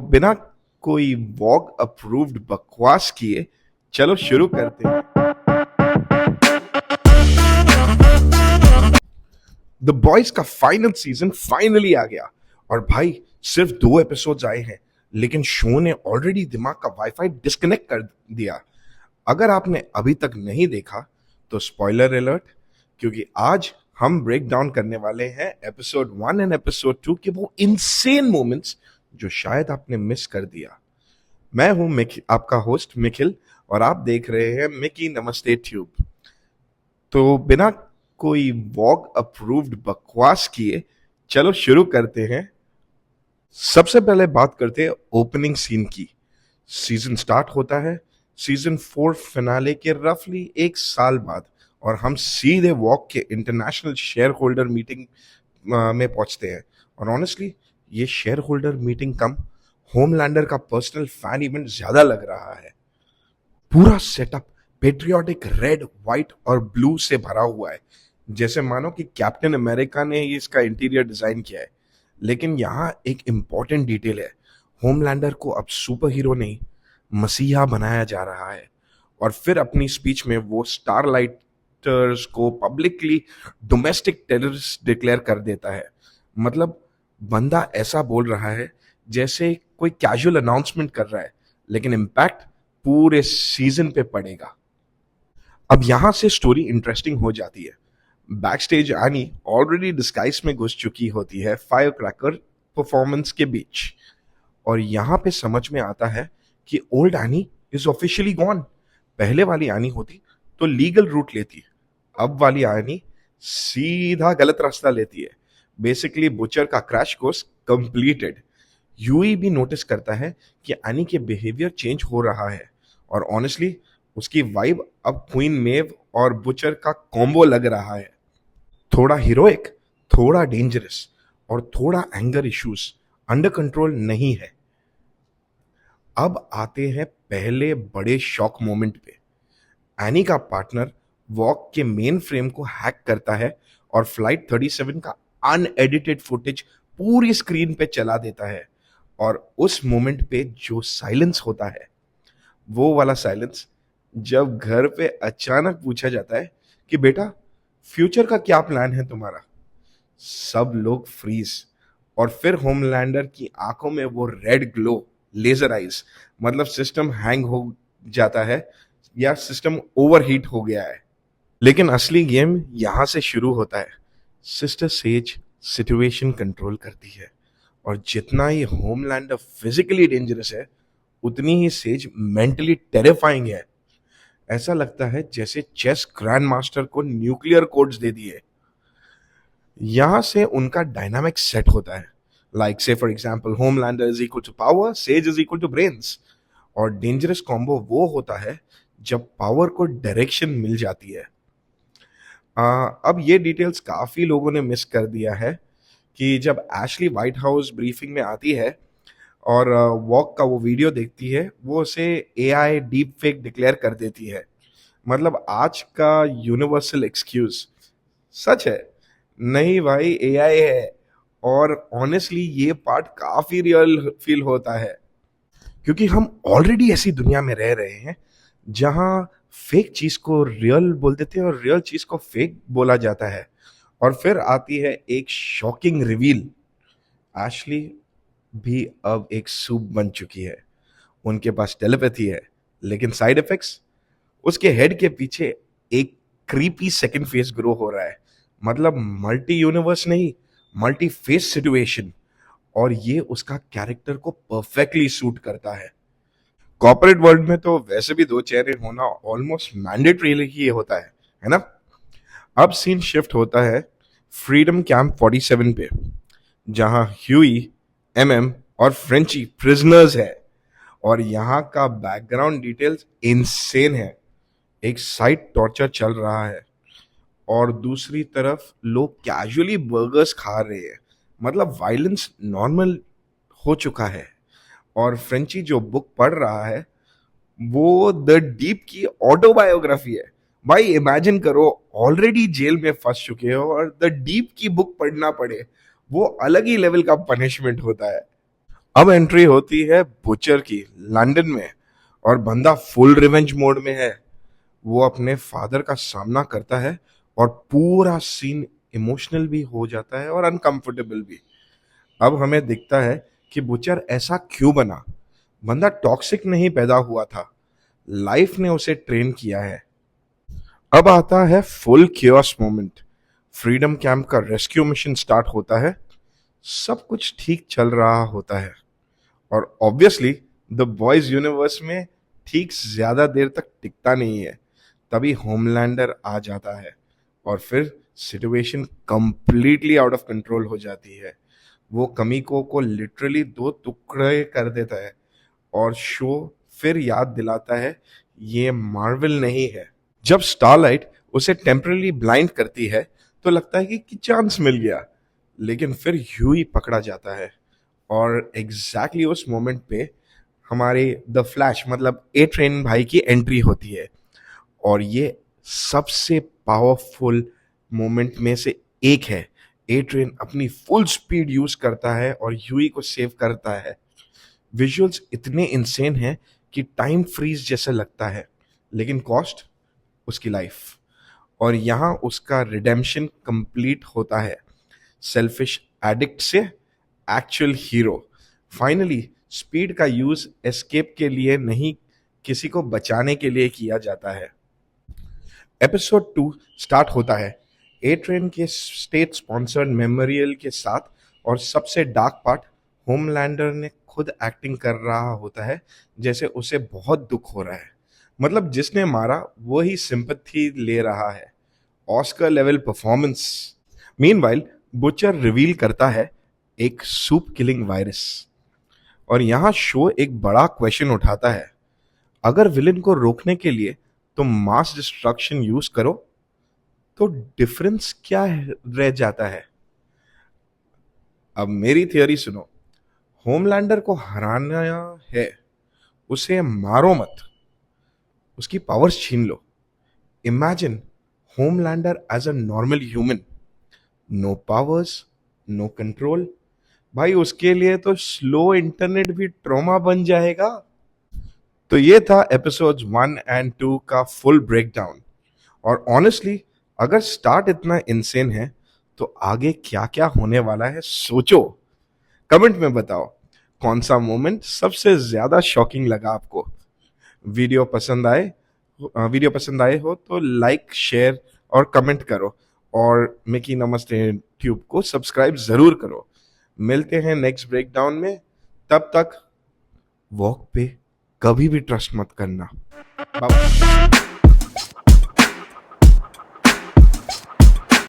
बिना कोई वॉग अप्रूव्ड बकवास किए चलो शुरू करते हैं। द बॉयज का फाइनल सीजन फाइनली आ गया और भाई सिर्फ 2 एपिसोड्स आए हैं, लेकिन शो ने ऑलरेडी दिमाग का वाईफाई डिस्कनेक्ट कर दिया। अगर आपने अभी तक नहीं देखा तो स्पॉइलर अलर्ट, क्योंकि आज हम ब्रेक डाउन करने वाले हैं एपिसोड 1 एंड एपिसोड 2 के वो इनसेन मोमेंट्स जो शायद आपने मिस कर दिया। मैं हूं आपका होस्ट मिखिल और आप देख रहे हैं मिकी नमस्ते ट्यूब। तो बिना कोई वॉग अप्रूव्ड बकवास किए चलो शुरू करते हैं। सबसे पहले बात करते हैं ओपनिंग सीन की। सीजन स्टार्ट होता है सीजन 4 फिनाले के रफली 1 साल बाद और हम सीधे वॉक के इंटरनेशनल शेयर होल्डर मीटिंग में पहुंचते हैं। और ऑनेस्टली ये शेयर होल्डर मीटिंग कम होमलैंडर का पर्सनल फैन इवेंट ज्यादा लग रहा है। पूरा सेटअप पेट्रियोटिक रेड, व्हाइट और ब्लू से भरा हुआ है, जैसे मानो कि कैप्टन अमेरिका ने ही इसका इंटीरियर डिजाइन किया है। लेकिन यहाँ एक इंपॉर्टेंट डिटेल है, होमलैंडर को अब सुपर हीरो नहीं मसीहा बनाया जा रहा है। और फिर अपनी स्पीच में वो स्टारलाइटर्स को पब्लिकली डोमेस्टिक टेररिस्ट डिक्लेयर कर देता है। मतलब बंदा ऐसा बोल रहा है जैसे कोई कैजुअल अनाउंसमेंट कर रहा है, लेकिन इम्पैक्ट पूरे सीजन पे पड़ेगा। अब यहां से स्टोरी इंटरेस्टिंग हो जाती है। Back stage any already disguise में घुस चुकी होती है फायर क्रैकर परफॉर्मेंस के बीच, और यहां पे समझ में आता है कि old any is officially gone. पहले वाली एनी होती तो लीगल रूट लेती, अब वाली एनी सीधा गलत रास्ता लेती है। बेसिकली बुचर का क्रैश कोर्स कंप्लीटेड। यूई भी नोटिस करता है कि एनी के बिहेवियर चेंज हो रहा है, और ऑनेस्टली उसकी वाइब अब क्वीन मेव और बुचर का कॉम्बो लग रहा है। थोड़ा हीरोइक, थोड़ा डेंजरस और थोड़ा एंगर इश्यूज अंडर कंट्रोल नहीं है। अब आते हैं पहले बड़े शॉक मोमेंट पे। एनी का पार्टनर वॉक के मेन फ्रेम को हैक करता है और फ्लाइट 37 का अनएडिटेड फुटेज पूरी स्क्रीन पे चला देता है। और उस मोमेंट पे जो साइलेंस होता है, वो वाला साइलेंस जब घर पे अचानक पूछा जाता है कि बेटा फ्यूचर का क्या प्लान है तुम्हारा, सब लोग फ्रीज। और फिर होमलैंडर की आंखों में वो रेड ग्लो, लेजर आइज, मतलब सिस्टम हैंग हो जाता है या सिस्टम ओवरहीट हो गया है। लेकिन असली गेम यहां से शुरू होता है। सिस्टर सेज सिचुएशन कंट्रोल करती है, और जितना ही होमलैंडर फिजिकली डेंजरस है उतनी ही सेज मेंटली टेरिफाइंग है। ऐसा लगता है जैसे चेस ग्रैंड मास्टर को न्यूक्लियर कोड्स दे दिए। यहां से उनका डायनामिक सेट होता है, लाइक से for example Homelander is equal to power, Sage is equal to brains. और डेंजरस कॉम्बो वो होता है जब पावर को डायरेक्शन मिल जाती है। अब ये डिटेल्स काफी लोगों ने मिस कर दिया है कि जब एशली व्हाइट हाउस ब्रीफिंग में आती है और वॉक का वो वीडियो देखती है, वो उसे एआई डीप फेक डिक्लेयर कर देती है। मतलब आज का यूनिवर्सल एक्सक्यूज सच है, नहीं भाई एआई है। और ऑनेस्टली ये पार्ट काफी रियल फील होता है, क्योंकि हम ऑलरेडी ऐसी दुनिया में रह रहे हैं जहां फेक चीज को रियल बोल देते हैं और रियल चीज को फेक बोला जाता है। और फिर आती है एक शॉकिंग रिवील, एशली भी अब एक सूप बन चुकी है। उनके पास टेलीपैथी है, लेकिन साइड इफेक्ट्स, उसके हेड के पीछे एक क्रीपी सेकंड फेस ग्रो हो रहा है। मतलब मल्टी यूनिवर्स नहीं, मल्टी फेस सिचुएशन। और ये उसका कैरेक्टर को परफेक्टली सूट करता है। कॉर्पोरेट वर्ल्ड में तो वैसे भी 2 चेहरे होना ऑलमोस्ट मैंडेटरी ही होता है ना। अब सीन शिफ्ट होता है फ्रीडम कैंप 47 पे, जहां ह्यूई, एमएम और फ्रेंची प्रिजनर्स है। और यहाँ का बैकग्राउंड डिटेल्स इनसेन है। एक साइड टॉर्चर चल रहा है और दूसरी तरफ लोग कैजुअली बर्गर्स खा रहे हैं। मतलब वायलेंस नॉर्मल हो चुका है। और फ्रेंची जो बुक पढ़ रहा है वो द डीप की ऑटोबायोग्राफी है। भाई इमेजिन करो, ऑलरेडी जेल में फंस चुके हो और द डीप की बुक पढ़ना पड़े, वो अलग ही लेवल का पनिशमेंट होता है। अब एंट्री होती है बुचर की लंदन में और बंदा फुल रिवेंज मोड में है। वो अपने फादर का सामना करता है और पूरा सीन इमोशनल भी हो जाता है और अनकंफर्टेबल भी। अब हमें दिखता है कि बुचर ऐसा क्यों बना। बंदा टॉक्सिक नहीं पैदा हुआ था, लाइफ ने उसे ट्रेन किया है। अब आता है full chaos moment. Freedom camp का रेस्क्यू मिशन स्टार्ट होता है, सब कुछ ठीक चल रहा होता है और ऑब्वियसली द बॉयज यूनिवर्स में ठीक ज्यादा देर तक टिकता नहीं है। तभी होमलैंडर आ जाता है और फिर situation completely out of control हो जाती है। वो कमिको को लिटरली दो टुकड़े कर देता है और शो फिर याद दिलाता है ये मार्वल नहीं है। जब स्टारलाइट उसे टेम्पररी ब्लाइंड करती है तो लगता है कि चांस मिल गया, लेकिन फिर ह्यूई पकड़ा जाता है और एग्जैक्टली उस मोमेंट पे हमारे द फ्लैश मतलब ए ट्रेन भाई की एंट्री होती है और ये सबसे पावरफुल मोमेंट में से एक है। ए ट्रेन अपनी फुल स्पीड यूज करता है और ह्यूई को सेव करता है। विजुअल्स इतने इंसेन हैं कि टाइम फ्रीज जैसा लगता है, लेकिन कॉस्ट उसकी लाइफ। और यहाँ उसका रिडेम्पशन कंप्लीट होता है, सेल्फिश एडिक्ट से एक्चुअल हीरो। फाइनली स्पीड का यूज एस्केप के लिए नहीं, किसी को बचाने के लिए किया जाता है। एपिसोड 2 स्टार्ट होता है ए ट्रेन के स्टेट स्पॉन्सर्ड मेमोरियल के साथ और सबसे डार्क पार्ट, होमलैंडर ने खुद एक्टिंग कर रहा होता है जैसे उसे बहुत दुख हो रहा है। मतलब जिसने मारा वो ही सिंपैथी ले रहा है। Oscar level performance. Meanwhile butcher reveal करता है एक सूप किलिंग वायरस और यहाँ शो एक बड़ा क्वेश्चन उठाता है, अगर विलन को रोकने के लिए तुम मास डिस्ट्रक्शन यूज करो तो डिफरेंस क्या रह जाता है। अब मेरी थियोरी सुनो, होमलैंडर को हराना है, उसे मारो मत, उसकी पावर्स छीन लो। Imagine Homelander as a normal human, no powers, no control. भाई उसके लिए तो स्लो इंटरनेट भी ट्रॉमा बन जाएगा। तो ये था एपिसोड्स 1 एंड 2 का फुल ब्रेकडाउन। और ऑनेस्टली अगर स्टार्ट इतना इंसेन है तो आगे क्या क्या होने वाला है सोचो। कमेंट में बताओ कौन सा मोमेंट सबसे ज्यादा शॉकिंग लगा आपको। वीडियो पसंद आए वीडियो पसंद आए हो तो लाइक, शेयर और कमेंट करो और मिकी नमस्ते ट्यूब को सब्सक्राइब जरूर करो। मिलते हैं नेक्स्ट ब्रेकडाउन में, तब तक वॉक पे कभी भी ट्रस्ट मत करना। बाय।